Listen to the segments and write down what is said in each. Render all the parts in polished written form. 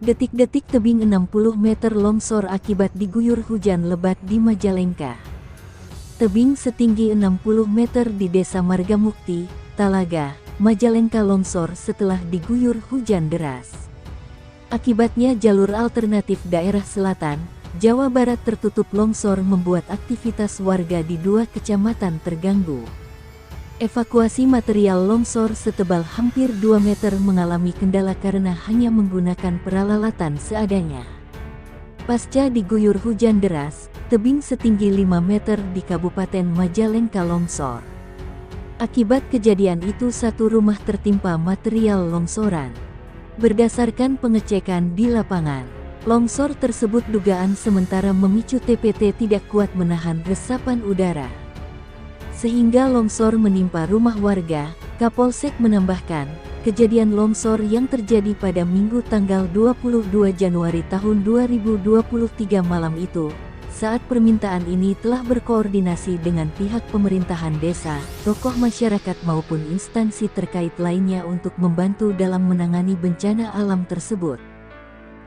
Detik-detik tebing 60 meter longsor akibat diguyur hujan lebat di Majalengka. Tebing setinggi 60 meter di Desa Margamukti, Talaga, Majalengka longsor setelah diguyur hujan deras. Akibatnya jalur alternatif daerah selatan, Jawa Barat tertutup longsor membuat aktivitas warga di 2 kecamatan terganggu. Evakuasi material longsor setebal hampir 2 meter mengalami kendala karena hanya menggunakan peralatan seadanya. Pasca diguyur hujan deras, tebing setinggi 5 meter di Kabupaten Majalengka longsor. Akibat kejadian itu 1 rumah tertimpa material longsoran. Berdasarkan pengecekan di lapangan, longsor tersebut dugaan sementara memicu TPT tidak kuat menahan resapan udara, sehingga longsor menimpa rumah warga. Kapolsek menambahkan, kejadian longsor yang terjadi pada Minggu tanggal 22 Januari tahun 2023 malam itu, saat permintaan ini telah berkoordinasi dengan pihak pemerintahan desa, tokoh masyarakat maupun instansi terkait lainnya untuk membantu dalam menangani bencana alam tersebut.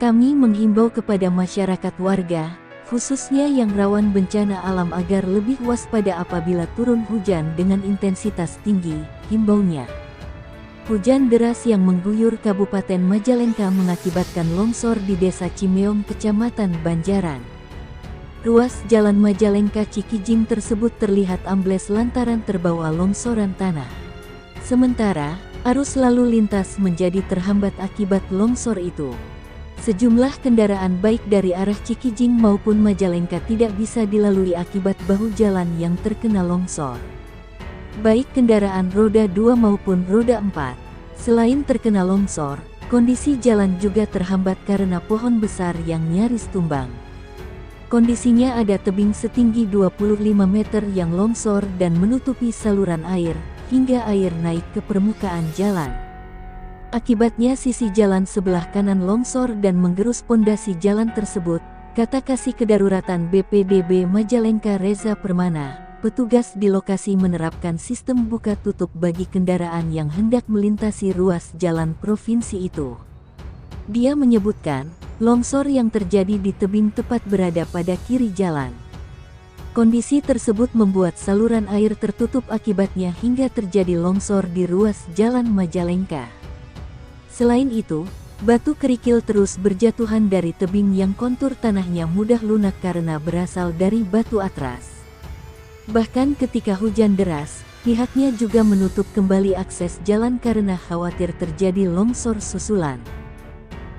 Kami menghimbau kepada masyarakat warga, khususnya yang rawan bencana alam agar lebih waspada apabila turun hujan dengan intensitas tinggi, himbaunya. Hujan deras yang mengguyur Kabupaten Majalengka mengakibatkan longsor di Desa Cimeong, Kecamatan Banjaran. Ruas Jalan Majalengka Cikijing tersebut terlihat ambles lantaran terbawa longsoran tanah. Sementara, arus lalu lintas menjadi terhambat akibat longsor itu. Sejumlah kendaraan baik dari arah Cikijing maupun Majalengka tidak bisa dilalui akibat bahu jalan yang terkena longsor, baik kendaraan roda 2 maupun roda 4. Selain terkena longsor, kondisi jalan juga terhambat karena pohon besar yang nyaris tumbang. Kondisinya ada tebing setinggi 25 meter yang longsor dan menutupi saluran air, hingga air naik ke permukaan jalan. Akibatnya sisi jalan sebelah kanan longsor dan menggerus pondasi jalan tersebut, kata Kasih Kedaruratan BPDB Majalengka Reza Permana. Petugas di lokasi menerapkan sistem buka tutup bagi kendaraan yang hendak melintasi ruas jalan provinsi itu. Dia menyebutkan, longsor yang terjadi di tebing tepat berada pada kiri jalan. Kondisi tersebut membuat saluran air tertutup, akibatnya hingga terjadi longsor di ruas jalan Majalengka. Selain itu, batu kerikil terus berjatuhan dari tebing yang kontur tanahnya mudah lunak karena berasal dari batu atras. Bahkan ketika hujan deras, pihaknya juga menutup kembali akses jalan karena khawatir terjadi longsor susulan.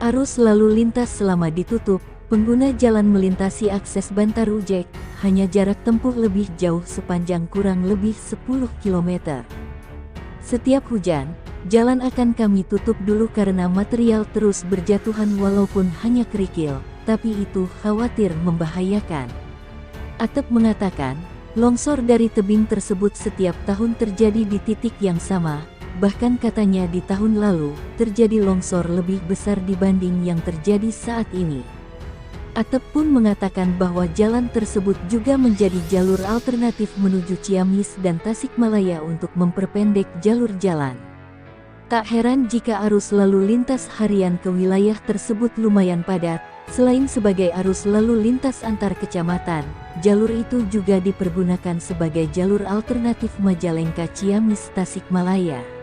Arus lalu lintas selama ditutup, pengguna jalan melintasi akses Bantarujek, hanya jarak tempuh lebih jauh sepanjang kurang lebih 10 km. Setiap hujan, jalan akan kami tutup dulu karena material terus berjatuhan walaupun hanya kerikil, tapi itu khawatir membahayakan. Atep mengatakan, longsor dari tebing tersebut setiap tahun terjadi di titik yang sama, bahkan katanya di tahun lalu, terjadi longsor lebih besar dibanding yang terjadi saat ini. Atep pun mengatakan bahwa jalan tersebut juga menjadi jalur alternatif menuju Ciamis dan Tasikmalaya untuk memperpendek jalur jalan. Tak heran jika arus lalu lintas harian ke wilayah tersebut lumayan padat. Selain sebagai arus lalu lintas antar kecamatan, jalur itu juga dipergunakan sebagai jalur alternatif Majalengka Ciamis Tasikmalaya.